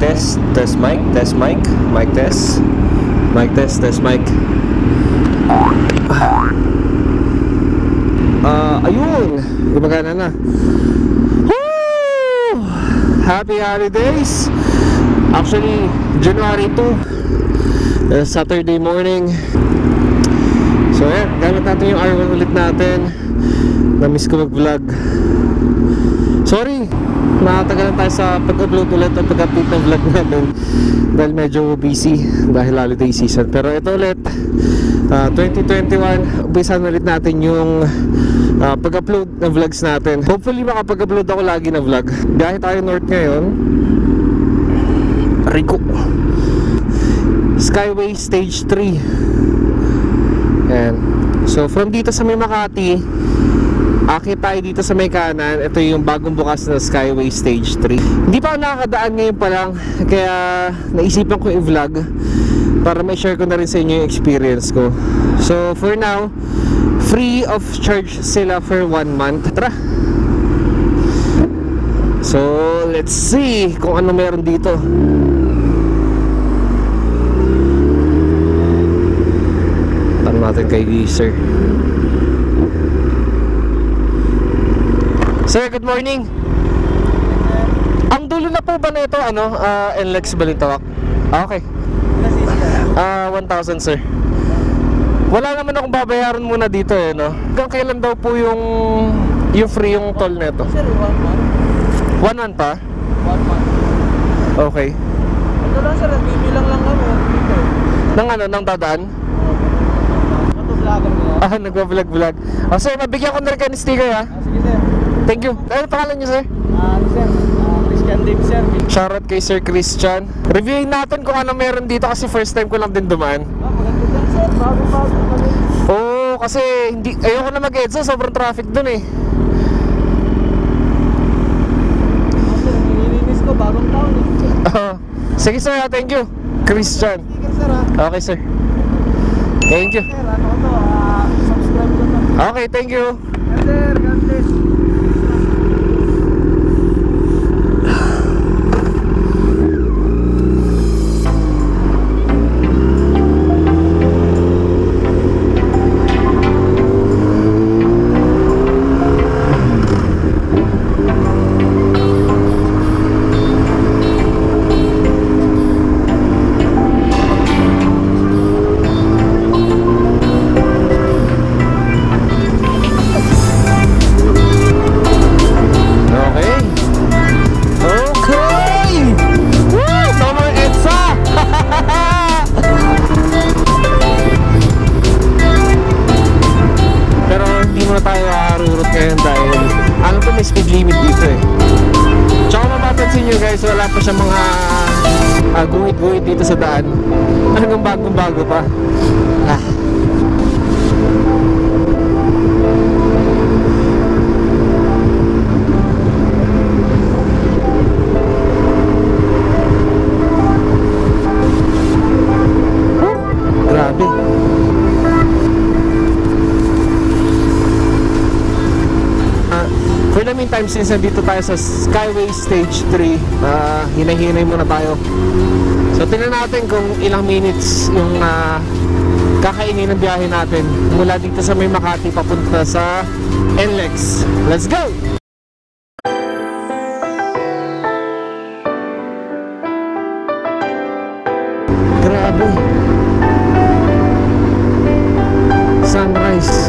test, test mic, test mic, mic test, mic test, test mic. Ayun, gumagana na. Woo! Happy holidays. Actually, January 2, Saturday morning. So yan, gamit natin yung R1 ulit natin. Na-miss ko mag-vlog. Sorry, nakatagalan tayo sa pag-upload ulit o pag-update ng vlog natin dahil medyo busy dahil holiday season. Pero ito ulit, 2021, umpisan ulit natin yung pag-upload ng vlogs natin. Hopefully makapag-upload ako lagi na vlog. Biyahe tayo north ngayon, Rico, Skyway Stage 3. Ayan. So from dito sa may Makati, akit tayo dito sa may kanan. Ito yung bagong bukas na Skyway Stage 3. Hindi pa ako nakakadaan ngayon pa lang, kaya naisipan ko i-vlog para may share ko na rin sa inyo yung experience ko. So for now, free of charge sila for 1 month. Tara! So let's see kung ano meron dito. Tanong natin kay Sir. Sir, good morning. Ang dulo na po ba na ito, NLEX Balintawak? Okay. 1,000 sir. Wala naman akong babayaran muna dito no? Hanggang kailan daw po yung free yung toll na ito? Sir, 1 month. 1 month pa? 1 month. Okay. Ito lang sir, bibilang lang kami dito. Nang dadaan? Nag-vlogger mo. Nagwa-vlog. Sir, mabigyan ko na rin kayo ng sticker ha? Sige sir. Thank you. Ano pangalan niyo sir? Sir, Christian Dave sir. Shoutout kay Sir Christian. Reviewin natin kung ano meron dito kasi first time ko lang din dumaan. Maganda dyan sir, bago-bago. Oo, kasi ayoko na mag-EDSA, sobrang traffic dun eh. Sir, nililinis ko, bagong taon eh. Sige sir, thank you Christian. Sige sir ha. Okay sir. Thank you. Sir, subscribe ko na. Okay, thank you. Yes sir, God bless. Speed limit dito eh. Tsaka mapapansin nyo guys, wala pa siya mga guhit-guhit dito sa daan. Hanggang bagong-bago pa. Grabe. For the meantime, since nandito tayo sa Skyway Stage 3, hinay-hinay muna tayo. So tingnan natin kung ilang minutes yung kakainin ng biyahe natin mula dito sa may Makati papunta sa NLEX. Let's go! Grabe. Sunrise.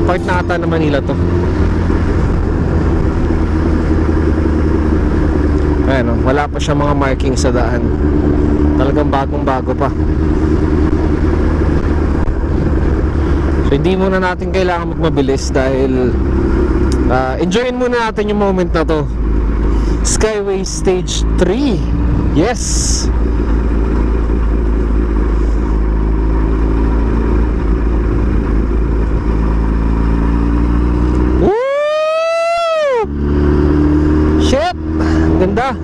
Part na ata na Manila to. Ayan o, wala pa siya mga marking sa daan. Talagang bagong-bago pa. So hindi muna natin kailangan magmabilis dahil enjoyin muna natin yung moment na to. Skyway Stage 3. Yes! Woo! Shit! Ganda!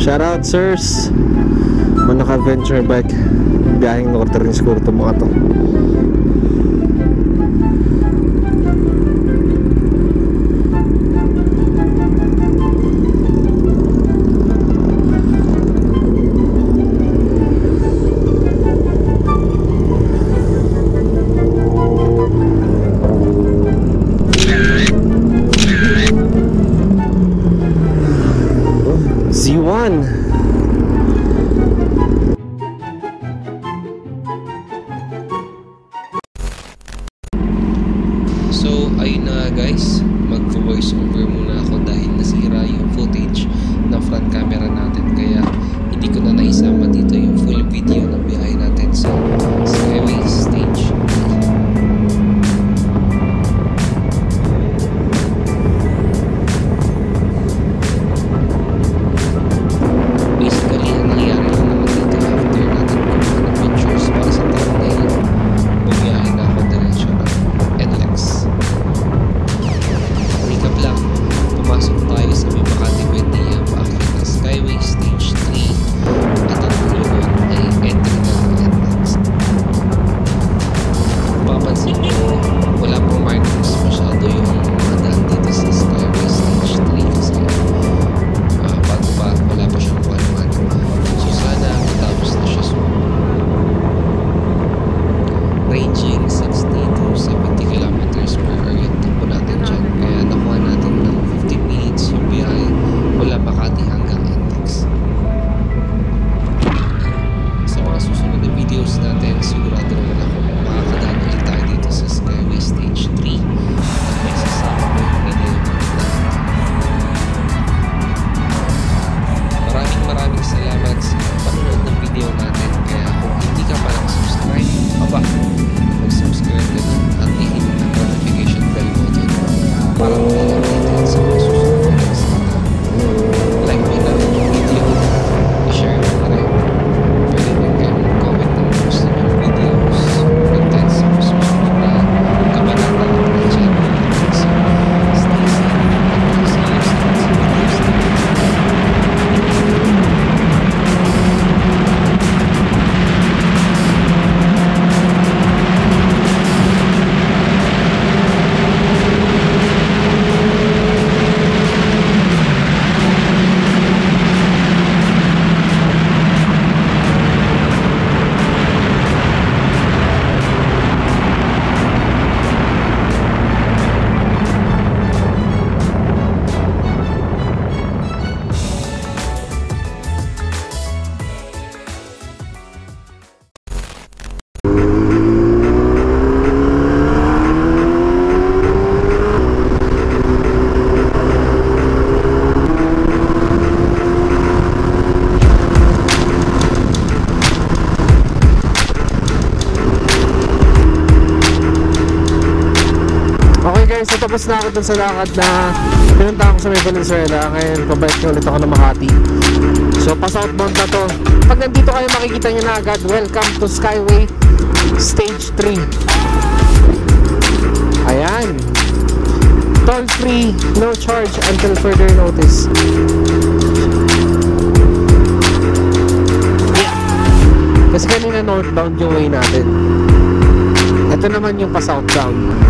Shoutout sirs, mga naka-adventure bike, biyaheng northern siguro itong mga to. Z1. So ayun na guys, mag-voice over muna ako dahil nasira yung footage ng front camera natin, kaya hindi ko na naisama dito yung full video ng biyahe natin sa Skyway Stage. Basically, ang nangyari lang naman dito after natin kumuha ng pictures para sa thumbnail, bumiyahe na ako diretsyo ng NLEX. Recap lang, pumasok tayo sa may Makati Buendia, paakyat ng Skyway Stage 3 at ang lulunod ay entry na ng NLEX. Papansin nyo, wala pong markings masyado yung mga daan dito sa Skyway Stage 3 kasi bago pa, wala pa siyang kuwan-kuwan. So sana matapos na siya soon. Ranging 60 to 70 kilometers per hour yung takbo natin dyan. Kaya nakuha natin ng 15 minutes yung biyahe mula Makati hanggang NLEX. Sa mga susunod na videos natin, sigurado naman ako makakadaan ulit tayo dito sa Skyway Stage 3 at may sasama ko yung video ng lahat. Maraming salamat sa panonood ng video natin. Kaya kung hindi ka pa nag-subscribe, mag-subscribe ka na at i-hit ang notification bell button para mag-updated sa mga susunod na videos natin. Like mo na rin yung video, i-share mo na rin. Pwede din kayo mag-comment ng gusto nyo videos, content sa mga susunod na kabanata ng channel natin. So, stay safe at see you sa next videos natin. So tapos na ako dun sa lakad na pinunta ako sa may Valenzuela. Ngayon pabalik na ulit ako ng Makati. So pa-southbound na to. Pag nandito kayo makikita nyo na agad, welcome to Skyway Stage 3. Ayan, toll free, no charge until further notice. Yeah. Kasi kanina northbound yung way natin. Ito naman yung pa-southbound.